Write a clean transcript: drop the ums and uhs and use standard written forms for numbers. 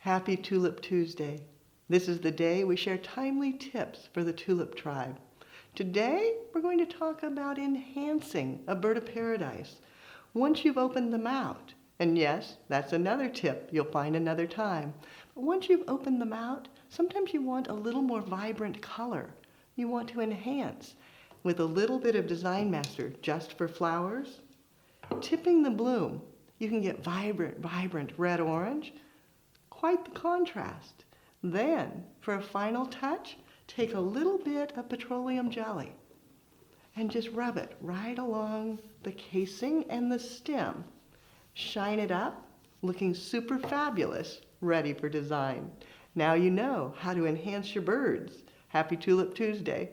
Happy Tulip Tuesday. This is the day we share timely tips for the tulip tribe. Today, we're going to talk about enhancing a bird of paradise once you've opened them out. And yes, that's another tip you'll find another time. But once you've opened them out, sometimes you want a little more vibrant color. You want to enhance with a little bit of Design Master just for flowers. Tipping the bloom, you can get vibrant red-orange. Quite the contrast. Then, for a final touch, take a little bit of petroleum jelly and just rub it right along the casing and the stem. Shine it up, looking super fabulous, ready for design. Now you know how to enhance your birds. Happy Tulip Tuesday.